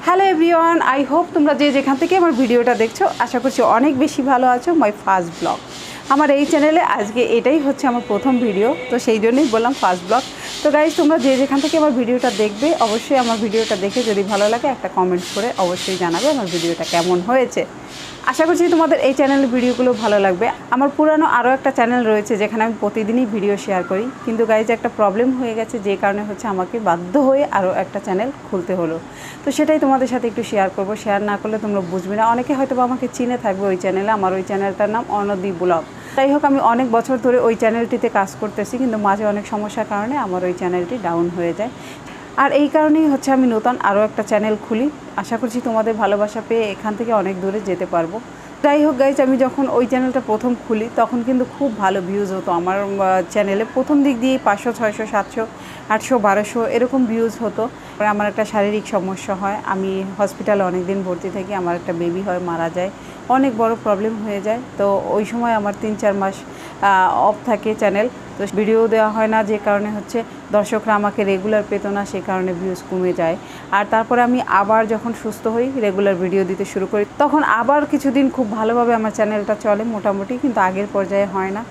Hello everyone, I hope তোমরা যে যেখান থেকে আমার ভিডিওটা দেখছো আশা করছি অনেক বেশি ভালো আছো। মাই ফার্স্ট ব্লগ আমার এই চ্যানেলে আজকে এটাই হচ্ছে আমার প্রথম ভিডিও, তো সেই জন্যই বললাম ফার্স্ট ব্লগ। তো গাইজ, তোমরা যে যেখান থেকে আমার ভিডিওটা দেখবে অবশ্যই আমার ভিডিওটা দেখে যদি ভালো লাগে একটা কমেন্টস করে অবশ্যই জানাবে আমার ভিডিওটা কেমন হয়েছে। আশা করছি তোমাদের এই চ্যানেলের ভিডিওগুলো ভালো লাগবে। আমার পুরানো আরও একটা চ্যানেল রয়েছে যেখানে আমি প্রতিদিনই ভিডিও শেয়ার করি, কিন্তু গাইজ একটা প্রবলেম হয়ে গেছে যে কারণে হচ্ছে আমাকে বাধ্য হয়ে আরও একটা চ্যানেল খুলতে হলো। তো সেটাই তোমাদের সাথে একটু শেয়ার করব। শেয়ার না করলে তোমরা বুঝবে না। অনেকে হয়তো আমাকে চিনে থাকবে ওই চ্যানেলে। আমার ওই চ্যানেলটার নাম অনদী ব্লগ। যাই হোক, আমি অনেক বছর ধরে ওই চ্যানেলটিতে কাজ করতেছি, কিন্তু মাঝে অনেক সমস্যার কারণে আমার ওই চ্যানেলটি ডাউন হয়ে যায়। আর এই কারণেই হচ্ছে আমি নতুন আরও একটা চ্যানেল খুলি। আশা করছি তোমাদের ভালোবাসা পেয়ে এখান থেকে অনেক দূরে যেতে পারবো। যাই হোক গাইজ, আমি যখন ওই চ্যানেলটা প্রথম খুলি তখন কিন্তু খুব ভালো ভিউজ হতো আমার চ্যানেলে। প্রথম দিক দিয়ে 500, 600, 700, 800, 1200 এরকম ভিউজ হতো। আমার একটা শারীরিক সমস্যা হয়, আমি হসপিটালে অনেক দিন ভর্তি থাকি, আমার একটা বেবি হয়, মারা যায়, অনেক বড় প্রবলেম হয়ে যায়। তো ওই সময় আমার 3-4 মাস অফ থাকে চ্যানেল, তো ভিডিও দেওয়া হয় না, যে কারণে হচ্ছে দর্শকরা আমাকে রেগুলার পেত না, সে কারণে ভিউজ কমে যায়। আর তারপরে আমি আবার যখন সুস্থ হই, রেগুলার ভিডিও দিতে শুরু করি, তখন আবার কিছুদিন খুব ভালোভাবে আমার চ্যানেলটা চলে মোটামুটি, কিন্তু আগের পর্যায়ে হয় না।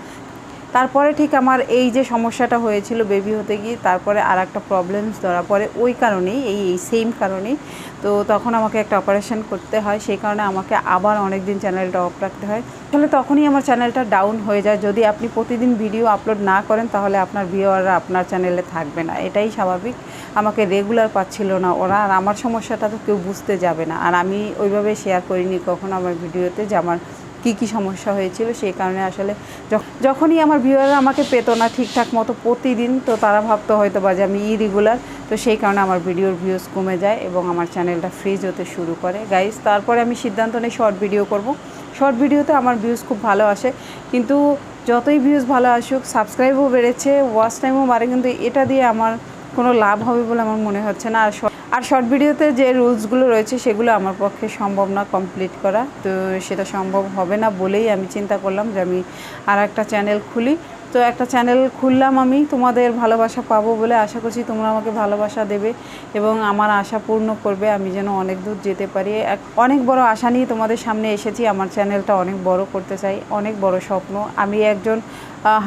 তারপরে ঠিক আমার এই যে সমস্যাটা হয়েছিল বেবি হতে গিয়ে, তারপরে আর একটা প্রবলেমস ধরা পড়ে ওই কারণেই, এই সেম কারণেই। তো তখন আমাকে একটা অপারেশন করতে হয়, সেই কারণে আমাকে আবার অনেক দিন চ্যানেলটা অফ রাখতে হয়। তাহলে তখনই আমার চ্যানেলটা ডাউন হয়ে যায়। যদি আপনি প্রতিদিন ভিডিও আপলোড না করেন তাহলে আপনার ভিউয়াররা আপনার চ্যানেলে থাকবে না, এটাই স্বাভাবিক। আমাকে রেগুলার পাচ্ছিল না ওরা, আর আমার সমস্যাটা তো কেউ বুঝতে যাবে না। আর আমি ওইভাবে শেয়ার করিনি কখনো আমার ভিডিওতে যে আমার কী সমস্যা হয়েছিল। সেই কারণে আসলে যখনই আমার ভিউয়াররা আমাকে পেতো না ঠিকঠাক মতো প্রতিদিন, তো তারা ভাবতো হয়তো বা যে আমি ইরেগুলার, তো সেই কারণে আমার ভিডিওর ভিউজ কমে যায় এবং আমার চ্যানেলটা ফ্রিজ হতে শুরু করে গাইজ। তারপরে আমি সিদ্ধান্ত নিই শর্ট ভিডিও করব। শর্ট ভিডিওতে আমার ভিউজ খুব ভালো আসে, কিন্তু যতই ভিউজ ভালো আসুক, সাবস্ক্রাইবও বেড়েছে, ওয়াচ টাইমও বাড়ে, কিন্তু এটা দিয়ে আমার কোনো লাভ হবে বলে আমার মনে হচ্ছে না। আর শর্ট ভিডিওতে যে রুলসগুলো রয়েছে সেগুলো আমার পক্ষে সম্ভব না কমপ্লিট করা, তো সেটা সম্ভব হবে না বলেই আমি চিন্তা করলাম যে আমি আর একটা চ্যানেল খুলি। তো একটা চ্যানেল খুললাম আমি তোমাদের ভালোবাসা পাবো বলে। আশা করছি তোমরা আমাকে ভালোবাসা দেবে এবং আমার আশা পূর্ণ করবে, আমি যেন অনেক দূর যেতে পারি। অনেক বড় আশা নিয়ে তোমাদের সামনে এসেছি। আমার চ্যানেলটা অনেক বড় করতে চাই, অনেক বড় স্বপ্ন। আমি একজন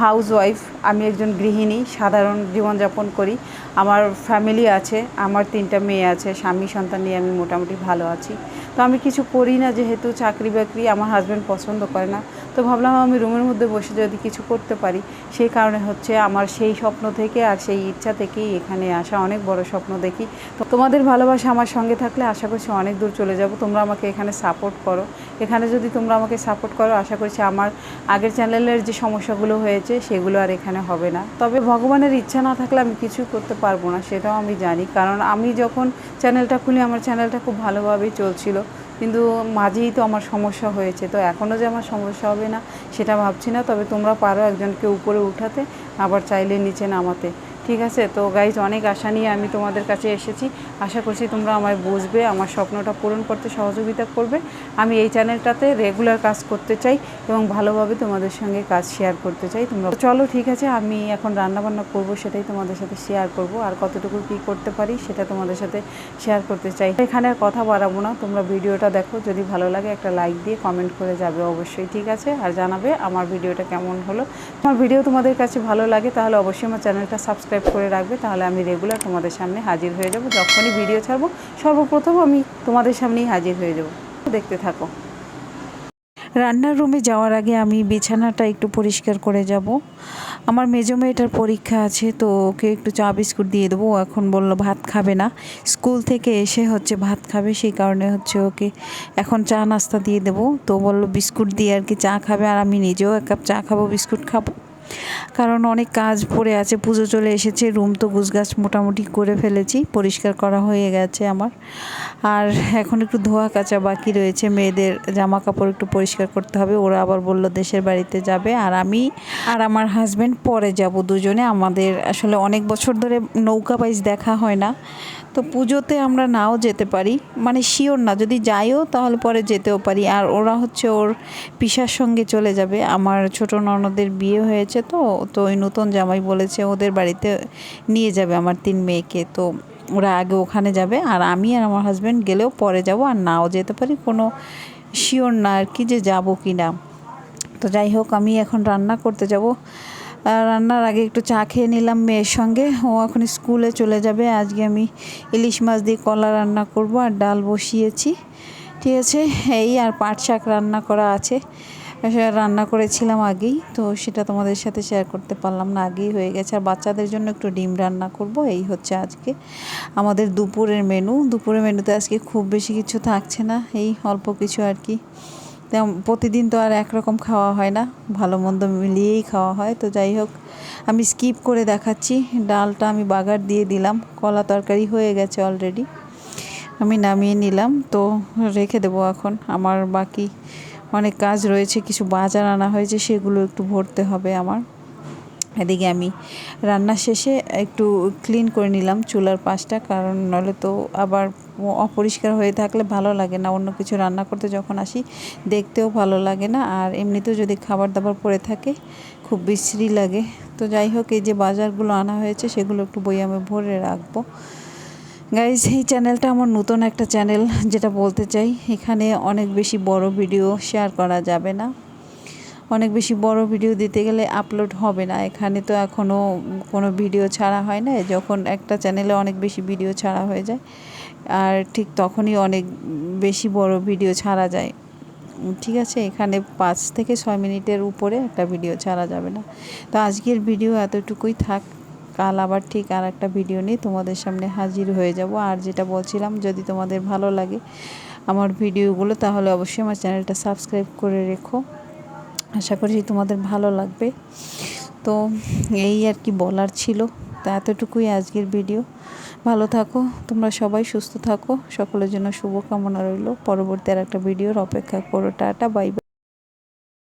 হাউসওয়াইফ, আমি একজন গৃহিণী, সাধারণ জীবনযাপন করি। আমার ফ্যামিলি আছে, আমার 3টা মেয়ে আছে, স্বামী সন্তান নিয়ে আমি মোটামুটি ভালো আছি। তো আমি কিছু করি না, যেহেতু চাকরি বাকরি আমার হাজব্যান্ড পছন্দ করে না। তো ভাবলাম আমি রুমের মধ্যে বসে যদি কিছু করতে পারি, সেই কারণে হচ্ছে আমার সেই স্বপ্ন থেকে আর সেই ইচ্ছা থেকেই এখানে আসা। অনেক বড় স্বপ্ন দেখি। তো তোমাদের ভালোবাসা আমার সঙ্গে থাকলে আশা করছি অনেক দূর চলে যাব। তোমরা আমাকে এখানে সাপোর্ট করো। এখানে যদি তোমরা আমাকে সাপোর্ট করো, আশা করছি আমার আগের চ্যানেলের যে সমস্যাগুলো হয়েছে সেগুলো আর এখানে হবে না। তবে ভগবানের ইচ্ছা না থাকলে আমি কিছুই করতে পারবো না, সেটাও আমি জানি। কারণ আমি যখন চ্যানেলটা খুলি আমার চ্যানেলটা খুব ভালোভাবেই চলছিল, কিন্তু মাঝেই তো আমার সমস্যা হয়েছে। তো এখনও যে আমার সমস্যা হবে না সেটা ভাবছি না। তবে তোমরা পারো একজনকে উপরে উঠাতে, আবার চাইলে নিচে নামাতে, ঠিক আছে? তো গাইজ, অনেক আশা নিয়ে আমি তোমাদের কাছে এসেছি। আশা করছি তোমরা আমায় বুঝবে, আমার স্বপ্নটা পূরণ করতে সহযোগিতা করবে। আমি এই চ্যানেলটাতে রেগুলার কাজ করতে চাই এবং ভালোভাবে তোমাদের সঙ্গে কাজ শেয়ার করতে চাই। তোমরা চলো, ঠিক আছে, আমি এখন রান্নাবান্না করব, সেটাই তোমাদের সাথে শেয়ার করব। আর কতটুকু কী করতে পারি সেটা তোমাদের সাথে শেয়ার করতে চাই। এখানে আর কথা বাড়াবো না, তোমরা ভিডিওটা দেখো, যদি ভালো লাগে একটা লাইক দিয়ে কমেন্ট করে যাবে অবশ্যই, ঠিক আছে? আর জানাবে আমার ভিডিওটা কেমন হলো। আমার ভিডিও তোমাদের কাছে ভালো লাগে তাহলে অবশ্যই আমার চ্যানেলটা সাবস্ক্রাইব করে রাখবে, তাহলে আমি রেগুলার তোমাদের সামনে হাজির হয়ে যাব। যখনই ভিডিও ছাড়বো সর্বপ্রথম আমি তোমাদের সামনেই হাজির হয়ে যাব। দেখতে থাকো। রান্নার রুমে যাওয়ার আগে আমি বিছানাটা একটু পরিষ্কার করে যাব। আমার মেজো মেয়েটার পরীক্ষা আছে, তো ওকে একটু চা বিস্কুট দিয়ে দেবো। এখন বললো ভাত খাবে না, স্কুল থেকে এসে হচ্ছে ভাত খাবে, সেই কারণে হচ্ছে ওকে এখন চা নাস্তা দিয়ে দেবো। তো বললো বিস্কুট দিয়ে আর কি চা খাবে, আর আমি নিজেও 1 কাপ চা খাবো, বিস্কুট খাবো। কারণ অনেক কাজ পড়ে আছে, পুজো চলে এসেছে, রুম তো গুছগাছ মোটামুটি করে ফেলেছি, পরিষ্কার করা হয়ে গেছে আমার। আর এখন একটু ধোয়া কাচা বাকি রয়েছে, মেয়েদের জামা কাপড় একটু পরিষ্কার করতে হবে। ওরা আবার বলল দেশের বাড়িতে যাবে, আর আমি আর আমার হাজব্যান্ড পরে যাব দুজনে। আমাদের আসলে অনেক বছর ধরে নৌকা বাইচ দেখা হয় না, তো পুজোতে আমরা নাও যেতে পারি, মানে শিওর না, যদি যাইও তাহলে পরে যেতেও পারি। আর ওরা হচ্ছে ওর পিসার সঙ্গে চলে যাবে। আমার ছোট ননদের বিয়ে হয়েছে, তো ওই নতুন জামাই বলেছে ওদের বাড়িতে নিয়ে যাবে আমার 3 মেয়েকে। তো ওরা আগে ওখানে যাবে, আর আমি আর আমার হাজব্যান্ড গেলেও পরে যাব, আর নাও যেতে পারি, কোনো শিওর না আর কি যে যাব কি না। তো যাই হোক, আমি এখন রান্না করতে যাব। রান্নার আগে একটু চা খেয়ে নিলাম মেয়ের সঙ্গে, ও এখন স্কুলে চলে যাবে। আজকে আমি ইলিশ মাছ দিয়ে কলা রান্না করব, আর ডাল বসিয়েছি, ঠিক আছে। এই আর পাট শাক রান্না করা আছে, রান্না করেছিলাম আগেই, তো সেটা তোমাদের সাথে শেয়ার করতে পারলাম না, আগেই হয়ে গেছে। আর বাচ্চাদের জন্য একটু ডিম রান্না করব, এই হচ্ছে আজকে আমাদের দুপুরের মেনু। দুপুরের মেনুতে আজকে খুব বেশি কিছু থাকছে না, এই অল্প কিছু আর কি। প্রতিদিন তো আর একরকম খাওয়া হয় না, ভালো মন্দ মিলিয়েই খাওয়া হয়। তো যাই হোক, আমি স্কিপ করে দেখাচ্ছি। ডালটা আমি বাগার দিয়ে দিলাম, কলা তরকারি হয়ে গেছে অলরেডি, আমি নামিয়ে নিলাম। তো রেখে দেবো এখন, আমার বাকি অনেক কাজ রয়েছে, কিছু বাজার আনা হয়েছে, সেগুলো একটু ভরতে হবে আমার। এদিকে আমি রান্না শেষে একটু ক্লিন করে নিলাম চুলার পাশটা, কারণ নইলে তো আবার অপরিষ্কার হয়ে থাকলে ভালো লাগে না। অন্য কিছু রান্না করতে যখন আসি দেখতেও ভালো লাগে না, আর এমনিতেও যদি খাবার দাবার পড়ে থাকে খুব বিশ্রী লাগে। তো যাই হোক, এই যে বাজারগুলো আনা হয়েছে সেগুলো একটু বয়ামে ভরে রাখবো। গাইজ, এই চ্যানেলটা আমার নতুন একটা চ্যানেল, যেটা বলতে চাই, এখানে অনেক বেশি বড় ভিডিও শেয়ার করা যাবে না। অনেক বেশি বড় ভিডিও দিতে গেলে আপলোড হবে না। এখানে তো এখনও কোনো ভিডিও ছাড়া হয় না, যখন একটা চ্যানেলে অনেক বেশি ভিডিও ছাড়া হয়ে যায়, আর ঠিক তখনই অনেক বেশি বড় ভিডিও ছাড়া যায়, ঠিক আছে। এখানে 5 থেকে 6 মিনিটের উপরে একটা ভিডিও ছাড়া যাবে না। তো আজকের ভিডিও এতটুকুই থাক, কাল আবার ঠিক আর একটা ভিডিও নিয়ে তোমাদের সামনে হাজির হয়ে যাব। আর যেটা বলছিলাম, যদি তোমাদের ভালো লাগে আমার ভিডিওগুলো, তাহলে অবশ্যই আমার চ্যানেলটা সাবস্ক্রাইব করে রেখো, আশা করি তোমাদের ভালো লাগবে। তো এই আর কি বলার ছিল, তা এতটুকুই আজকের ভিডিও। ভালো থাকো তোমরা সবাই, সুস্থ থাকো, সকলের জন্য শুভকামনা রইল। পরবর্তী আর একটা ভিডিওর অপেক্ষা করো। Tata, bye bye.